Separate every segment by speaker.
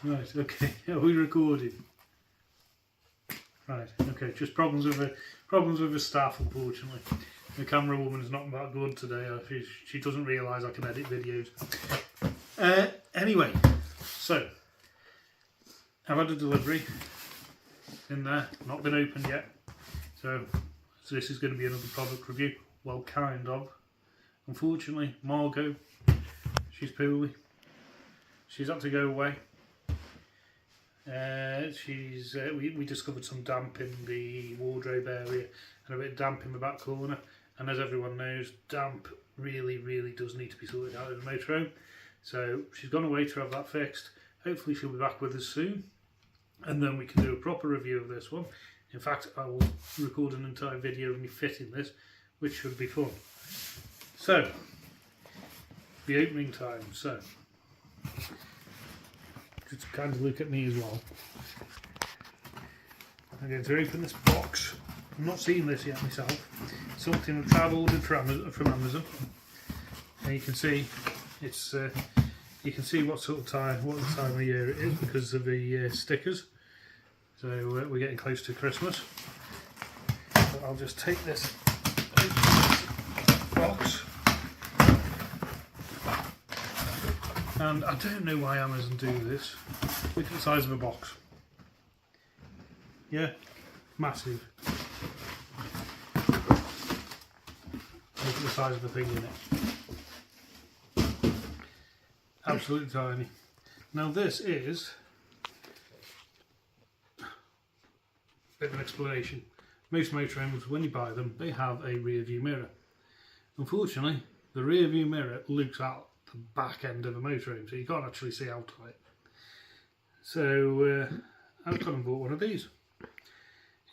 Speaker 1: Right, okay, are we recording? Right, okay, just problems with the staff, unfortunately. The camera woman is not that good today. She doesn't realise I can edit videos. Anyway, so I've had a delivery in there, not been opened yet. So this is going to be another product review. Well, kind of. Unfortunately, Margot, she's poorly. She's had to go away. We discovered some damp in the wardrobe area and a bit of damp in the back corner, and as everyone knows, damp really does need to be sorted out in the motorhome. So she's gone away to have that fixed. Hopefully she'll be back with us soon, and then we can do a proper review of this one. In fact, I will record an entire video of me fitting this, which should be fun. So the opening time. So just kind of look at me as well. I'm going to open this box. I'm not seeing this yet myself. It's something which I've ordered from Amazon. And you can see it's you can see what the time of year it is because of the stickers. So we're getting close to Christmas. So I'll just take this box. And I don't know why Amazon do this. Look at the size of a box. Yeah, massive. Look at the size of the thing in it. Absolutely tiny. Now this is a bit of an explanation. Most motorhomes, when you buy them, they have a rear view mirror. Unfortunately, the rear view mirror looks out the back end of a motorhome, so you can't actually see out of it. So I've gone and bought one of these.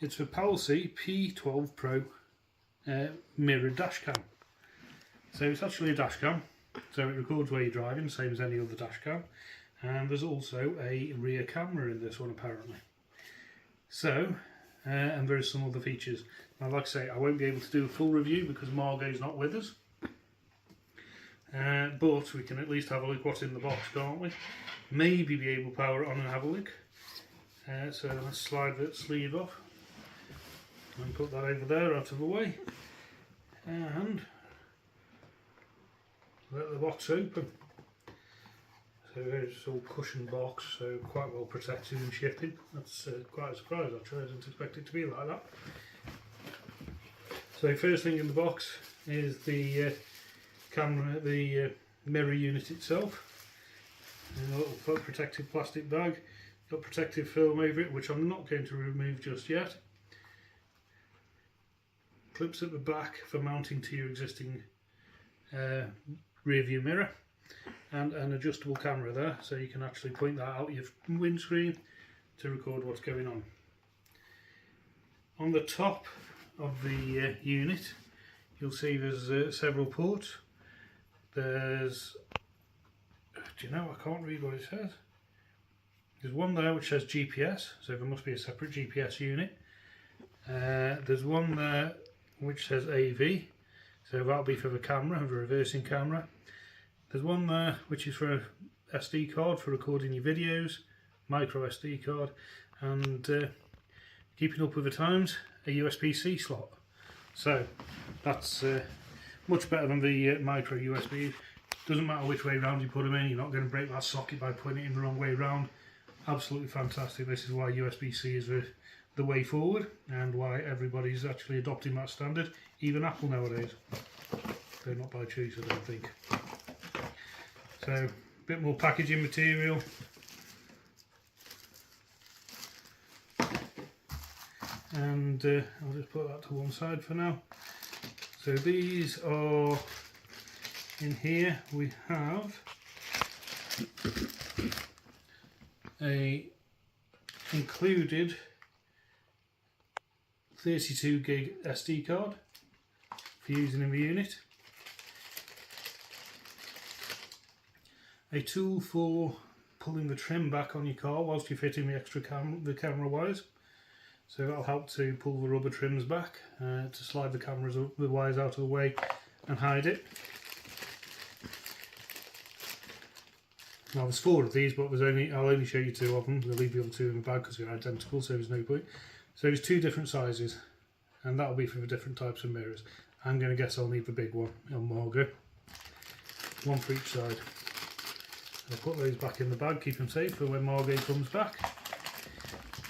Speaker 1: It's the Pelsee P12 Pro mirror dashcam. So it's actually a dashcam, so it records where you're driving, same as any other dashcam. And there's also a rear camera in this one apparently. So, and there are some other features. Now, like I say, I won't be able to do a full review because Margot's not with us. But we can at least have a look what's in the box, can't we? Maybe be able to power it on and have a look. So let's slide that sleeve off and put that over there out of the way, and let the box open. So it's all cushioned box, so quite well protected in shipping. That's quite a surprise actually. I didn't expect it to be like that. So first thing in the box is the camera, the mirror unit itself. And a little protective plastic bag. Got protective film over it, which I'm not going to remove just yet. Clips at the back for mounting to your existing rear view mirror, and an adjustable camera there, so you can actually point that out your windscreen to record what's going on. On the top of the unit, you'll see there's several ports. There's, do you know, I can't read what it says. There's one there which says GPS, so there must be a separate GPS unit. There's one there which says AV, so that'll be for the camera, the reversing camera. There's one there which is for a SD card for recording your videos, micro SD card, and keeping up with the times, a USB-C slot. So that's much better than the micro USB. Doesn't matter which way round you put them in, you're not going to break that socket by putting it in the wrong way round. Absolutely fantastic. This is why USB-C is the way forward, and why everybody's actually adopting that standard, even Apple nowadays. They're not by choice, I don't think. So, a bit more packaging material. And I'll just put that to one side for now. So these are, in here we have a included 32 gig SD card for using in the unit, a tool for pulling the trim back on your car whilst you're fitting the extra camera wires, so that'll help to pull the rubber trims back to slide the wires out of the way and hide it. Now there's 4 of these, but I'll only show you 2 of them. We'll leave the other 2 in the bag because they're identical, so there's no point. So there's 2 different sizes, and that'll be for the different types of mirrors. I'm going to guess I'll need the big one on Margot. 1 for each side. I'll put those back in the bag, keep them safe for when Margot comes back.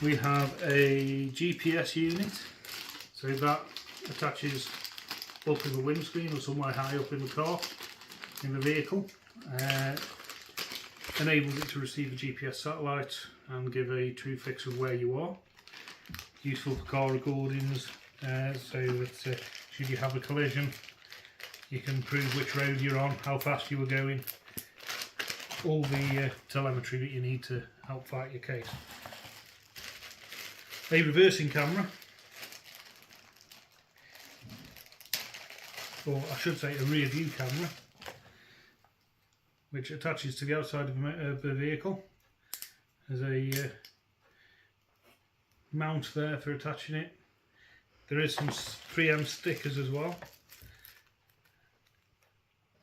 Speaker 1: We have a GPS unit, so that attaches up in the windscreen or somewhere high up in the car, in the vehicle. Enables it to receive a GPS satellite and give a true fix of where you are. Useful for car recordings, so that should you have a collision, you can prove which road you're on, how fast you were going, all the telemetry that you need to help fight your case. A reversing camera, or I should say a rear view camera, which attaches to the outside of the vehicle. There's a mount there for attaching it. There is some 3M stickers as well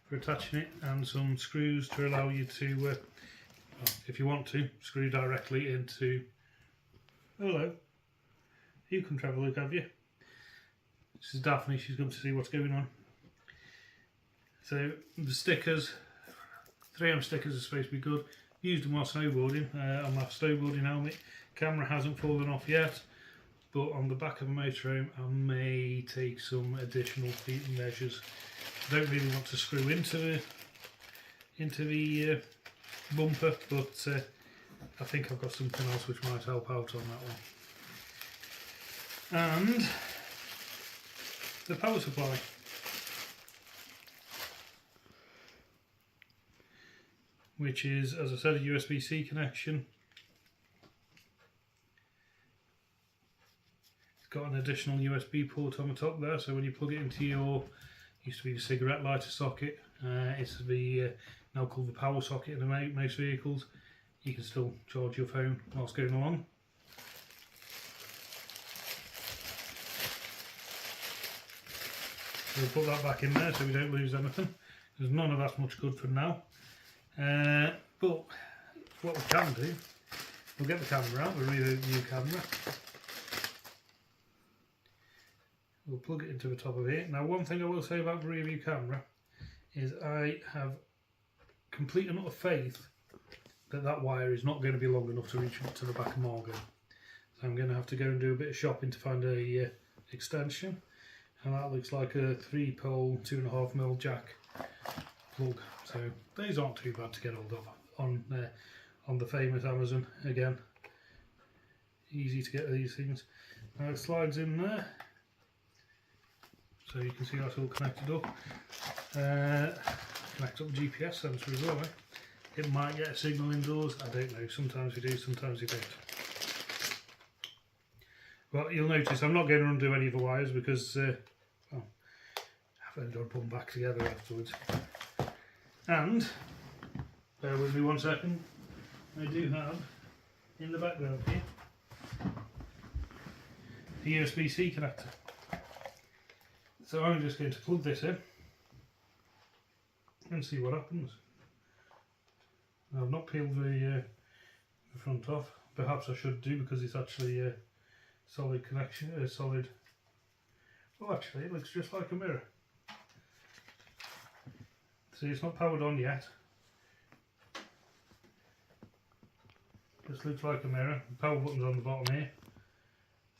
Speaker 1: for attaching it, and some screws to allow you to, well, if you want to, screw directly into... Hello, you can travel, look, have you? This is Daphne, she's come to see what's going on. So the stickers, 3M stickers are supposed to be good. Used them while snowboarding, on my snowboarding helmet. Camera hasn't fallen off yet, but on the back of a motorhome I may take some additional measures. I don't really want to screw into the bumper, but I think I've got something else which might help out on that one. And the power supply. Which is, as I said, a USB-C connection. It's got an additional USB port on the top there, so when you plug it into your, used to be the cigarette lighter socket, it's the now called the power socket in most vehicles. You can still charge your phone whilst going along. So we'll put that back in there so we don't lose anything, because none of that's much good for now. But what we can do, we'll get the camera out, the rear view camera. We'll plug it into the top of it. Now, one thing I will say about the rear view camera is I have complete and utter faith that that wire is not going to be long enough to reach up to the back of Margot. So I'm going to have to go and do a bit of shopping to find a extension, and that looks like a 3-pole 2.5mm jack plug. So these aren't too bad to get hold of on the famous Amazon again. Easy to get these things. Now it slides in there, so you can see that's all connected up. Connect up the GPS sensor as well. It might get a signal indoors, I don't know. Sometimes we do, sometimes we don't. Well, you'll notice I'm not going to undo any of the wires because well, I've only got to put them back together afterwards. And, bear with me 1 second, I do have, in the background here, the USB-C connector. So I'm just going to plug this in and see what happens. Now, I've not peeled the front off. Perhaps I should do, because it's actually a solid connection, solid... Well, actually, it looks just like a mirror. See, it's not powered on yet. Just looks like a mirror. The power button's on the bottom here.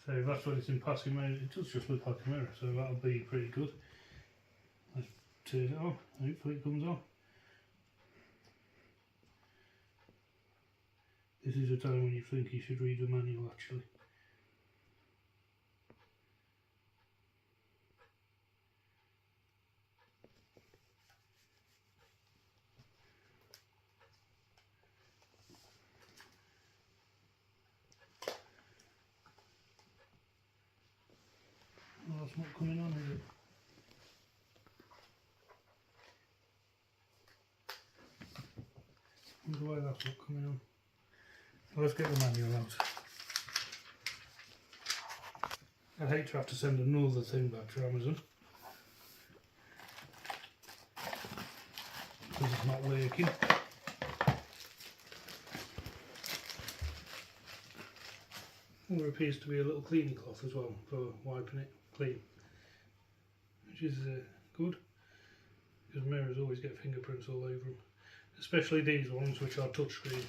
Speaker 1: So if that's when it's in passing mode, it does just look like a mirror, so that'll be pretty good. Let's turn it on, hopefully it comes on. This is a time when you think you should read the manual actually. Oh, that's not coming on, is it? I wonder why that's not coming on. Well, let's get the manual out. I'd hate to have to send another thing back to Amazon because it's not working. there appears to be a little cleaning cloth as well for wiping it clean, which is good, because mirrors always get fingerprints all over them, especially these ones which are touchscreen.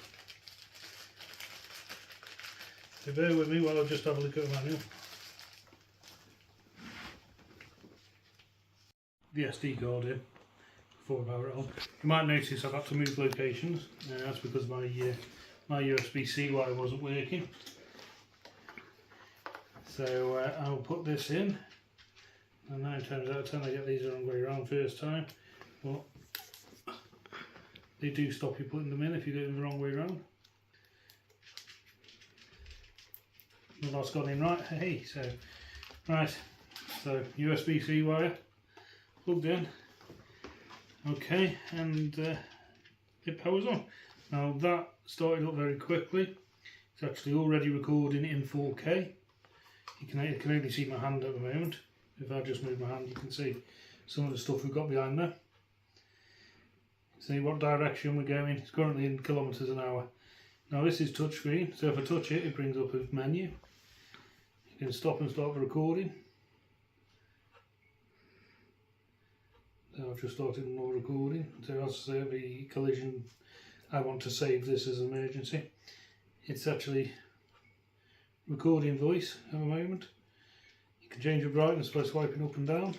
Speaker 1: So bear with me while I just have a look at the manual. The SD card in before I power it on. You might notice I've had to move locations, that's because my USB-C wire wasn't working. So I'll put this in, and 9 times out of 10 I get these the wrong way around first time, but they do stop you putting them in if you get them the wrong way around. Well, that's gone in right. Hey, so right, so USB-C wire plugged in. Okay, and it powers on. Now that started up very quickly. It's actually already recording in 4K. You can only see my hand at the moment. If I just move my hand, you can see some of the stuff we've got behind there. See what direction we're going. It's currently in kilometres an hour. Now this is touchscreen, so if I touch it, it brings up a menu. You can stop and start the recording. So I've just started another recording. So as I say, the collision, I want to save this as an emergency. It's actually recording voice at the moment. You can change the brightness by swiping up and down.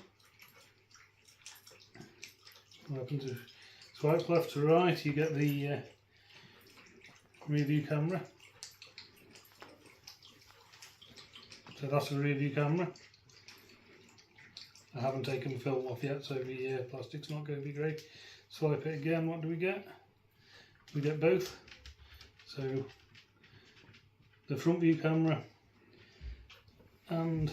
Speaker 1: What happens if swipe left to right, you get the rear view camera. So that's a rear view camera. I haven't taken the film off yet, so the plastic's not going to be great. Swipe it again, what do we get? We get both. So the front view camera and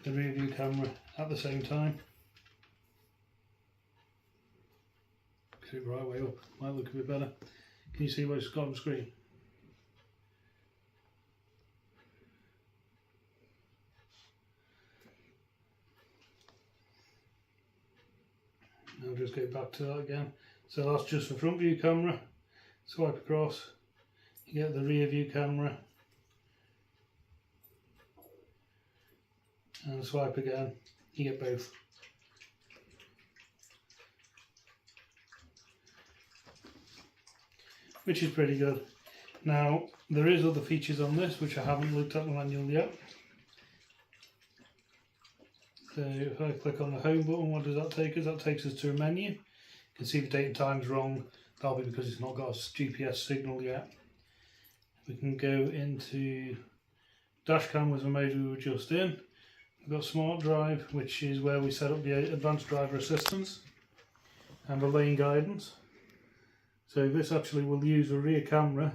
Speaker 1: the rear view camera at the same time. Get it right way up, might look a bit better. Can you see what it's got on the screen? I'll just go back to that again. So that's just the front view camera. Swipe across, you get the rear view camera, and swipe again, you get both. Which is pretty good. Now there is other features on this which I haven't looked at the manual yet. So if I click on the home button, what does that take us? That takes us to a menu. You can see the date and time's wrong. That'll be because it's not got a GPS signal yet. We can go into Dashcam, was the mode we were just in. We've got Smart Drive, which is where we set up the advanced driver assistance and the lane guidance. So this actually will use the rear camera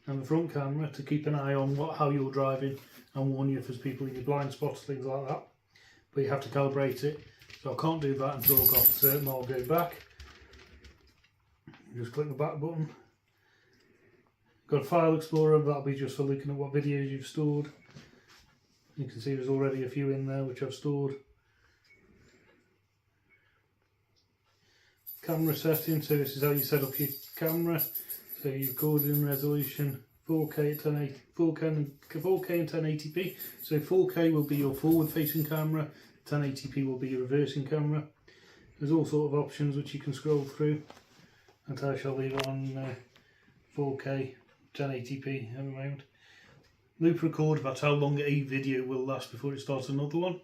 Speaker 1: and the front camera to keep an eye on how you're driving and warn you if there's people in your blind spots, things like that. But you have to calibrate it, so I can't do that until I've got certain. I'll go back. Just click the back button. Got a file explorer, that'll be just for looking at what videos you've stored. You can see there's already a few in there which I've stored. Camera settings, so this is how you set up your camera. So your recording resolution 4K at 1080, 4K and 1080p. So 4K will be your forward facing camera, 1080p will be your reversing camera. There's all sort of options which you can scroll through, and I shall leave on 4K 1080p at the moment. Loop record, that's how long a video will last before it starts another one.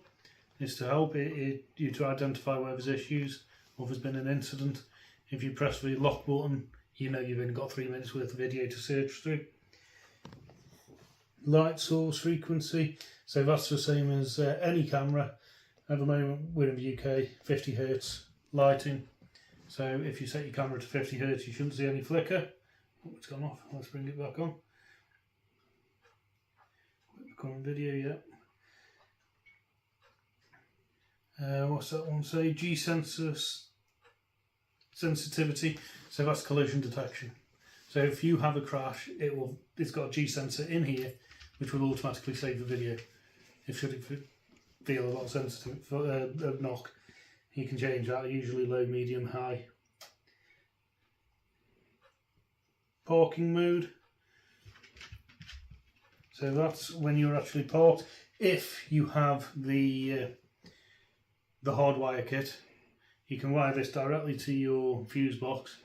Speaker 1: It's to help you to identify where there's issues or if there's been an incident. If you press the lock button, you know you've only got 3 minutes worth of video to search through. Light source frequency, so that's the same as any camera. At the moment we're in the UK, 50 Hz lighting. So if you set your camera to 50 Hz, you shouldn't see any flicker. Oh, it's gone off. Let's bring it back on. Current video, yeah. What's that one say? G sensor sensitivity. So that's collision detection. So if you have a crash, it's got a G sensor in here, which will automatically save the video. If it feel a lot sensitive for a knock, you can change that. Usually low, medium, high. Parking mode. So that's when you're actually parked. If you have the hardwire kit, you can wire this directly to your fuse box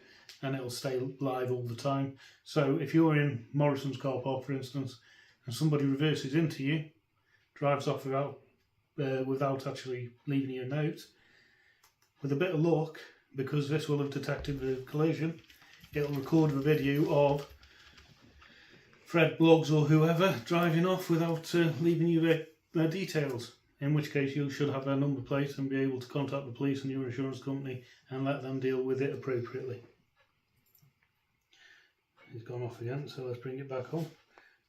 Speaker 1: and it'll stay live all the time. So if you're in Morrison's car park, for instance, and somebody reverses into you, drives off without actually leaving you a note, with a bit of luck, because this will have detected the collision, it'll record the video of Fred Bloggs or whoever driving off without leaving you their details. In which case you should have their number plate and be able to contact the police and your insurance company and let them deal with it appropriately. It's gone off again, so let's bring it back on.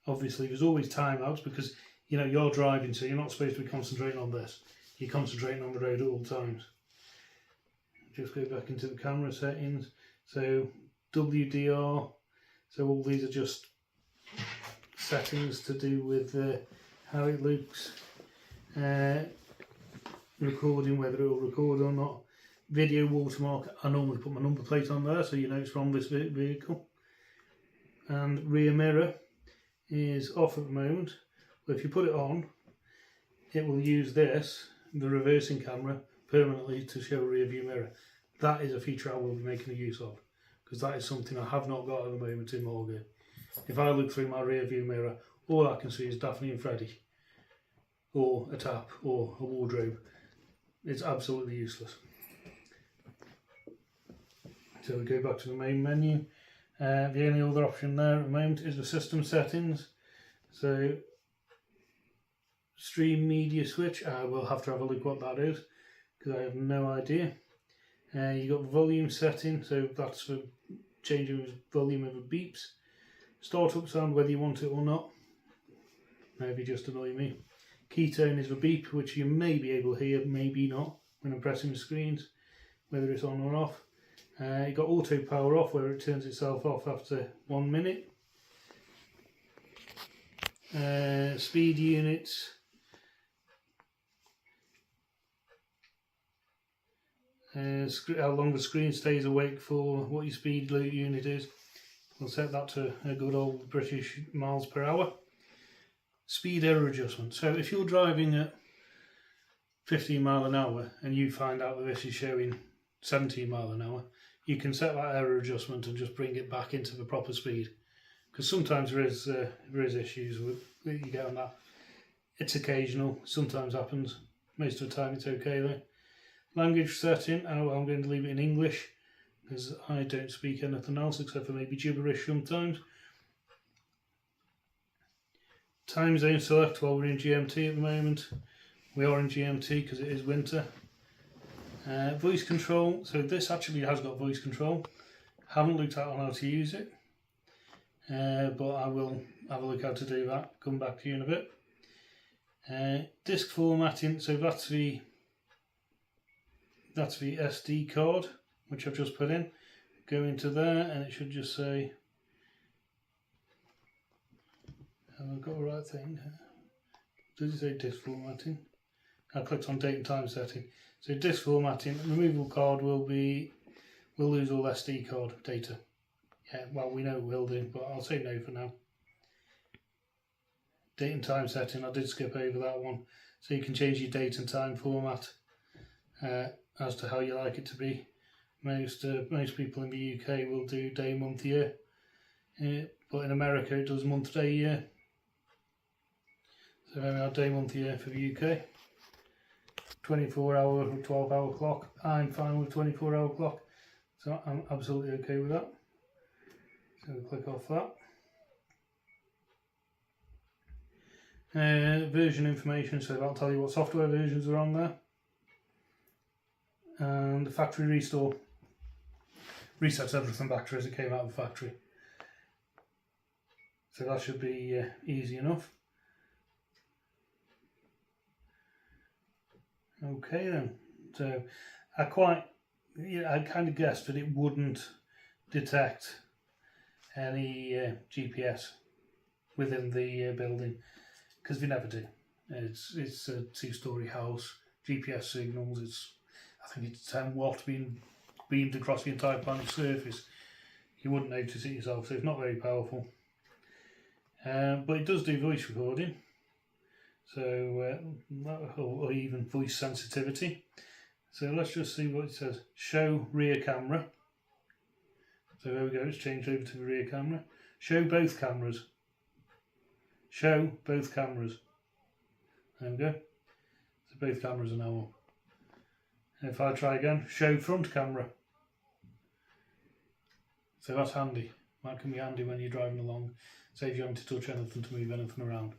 Speaker 1: Obviously there's always timeouts because you're driving, so you're not supposed to be concentrating on this. You're concentrating on the road at all times. Just go back into the camera settings. So WDR, so all these are just settings to do with how it looks. Recording, whether it will record or not. Video watermark, I normally put my number plate on there so you know it's from this vehicle. And rear mirror is off at the moment, but if you put it on, it will use this, the reversing camera, permanently to show a rear view mirror. That is a feature I will be making use of, because that is something I have not got at the moment in Morgan. If I look through my rear view mirror, all I can see is Daphne and Freddie, or a tap, or a wardrobe. It's absolutely useless. So we go back to the main menu. The only other option there at the moment is the system settings. So stream media switch, I will have to have a look what that is because I have no idea. You got volume setting, so that's for changing the volume of the beeps. Startup sound, whether you want it or not. Maybe just annoy me. Keytone is the beep, which you may be able to hear, maybe not, when I'm pressing the screens, whether it's on or off. You got auto power off, where it turns itself off after 1 minute. Speed units. How long the screen stays awake for, what your speed unit is. We'll set that to a good old British miles per hour. Speed error adjustment. So if you're driving at 15 mile an hour and you find out that this is showing 17 mile an hour, you can set that error adjustment and just bring it back into the proper speed. Because sometimes there is issues with you get on that. It's occasional, sometimes happens. Most of the time it's okay though. Language setting, I'm going to leave it in English because I don't speak anything else except for maybe gibberish sometimes. Time zone select, while we're in GMT at the moment. We are in GMT because it is winter. Voice control, so this actually has got voice control. Haven't looked at on how to use it, but I will have a look how to do that, come back to you in a bit. Disk formatting, so that's the SD card which I've just put in. Go into there and it should just say, have I got the right thing? Does it say disk formatting? I clicked on date and time setting. So disk formatting, removable card will lose all SD card data. Yeah, well we know it will do, but I'll say no for now. Date and time setting, I did skip over that one. So you can change your date and time format as to how you like it to be. Most people in the UK will do day, month, year. But in America it does month, day, year. So there we are, day, month, year for the UK. 24 hour or 12 hour clock. I'm fine with 24 hour clock. So I'm absolutely okay with that. So we'll click off that. Version information, so that'll tell you what software versions are on there. And the factory restore resets everything back to as it came out of the factory. So that should be easy enough. Okay then, so I kind of guessed that it wouldn't detect any GPS within the building, because they never do. It's a 2-storey house, GPS signals, I think it's 10 watt being beamed across the entire planet's surface. You wouldn't notice it yourself, so it's not very powerful. but it does do voice recording, so or even voice sensitivity. So let's just see what it says. Show rear camera. So there we go, it's changed over to the rear camera. Show both cameras. Show both cameras. There we go. So both cameras are now up. If I try again, show front camera. So that's handy. That can be handy when you're driving along. Saves you having to touch anything to move anything around.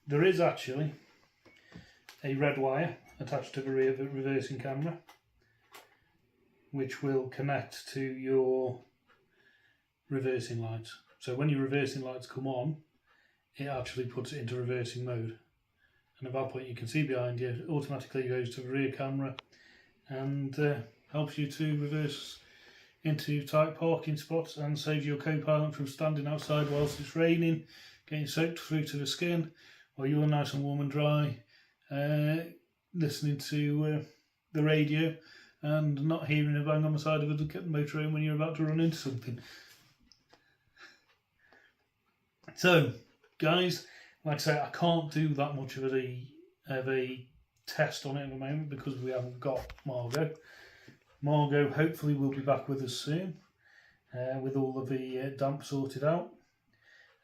Speaker 1: There is actually a red wire attached to the rear reversing camera, which will connect to your reversing lights. So when your reversing lights come on, it actually puts it into reversing mode. And at that point you can see behind you, it automatically goes to the rear camera and helps you to reverse into tight parking spots and saves your co-pilot from standing outside whilst it's raining, getting soaked through to the skin, while you're nice and warm and dry, listening to the radio and not hearing a bang on the side of the motorway when you're about to run into something. So, guys, like I say, I can't do that much of a test on it at the moment because we haven't got Margot. Margot hopefully will be back with us soon with all of the damp sorted out.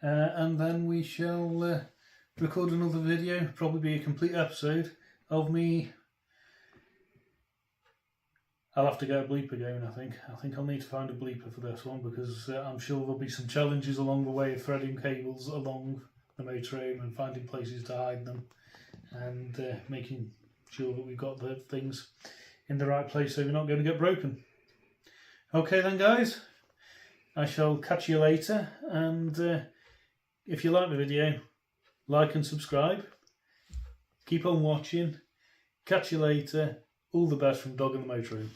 Speaker 1: And then we shall record another video, probably be a complete episode of me. I'll have to get a bleeper going, I think. I think I'll need to find a bleeper for this one because I'm sure there'll be some challenges along the way of threading cables along the motorhome and finding places to hide them and making sure that we've got the things in the right place so we're not going to get broken. Okay then, guys, I shall catch you later, and if you like the video, like and subscribe. Keep on watching. Catch you later. All the best from Dog in the Motorhome.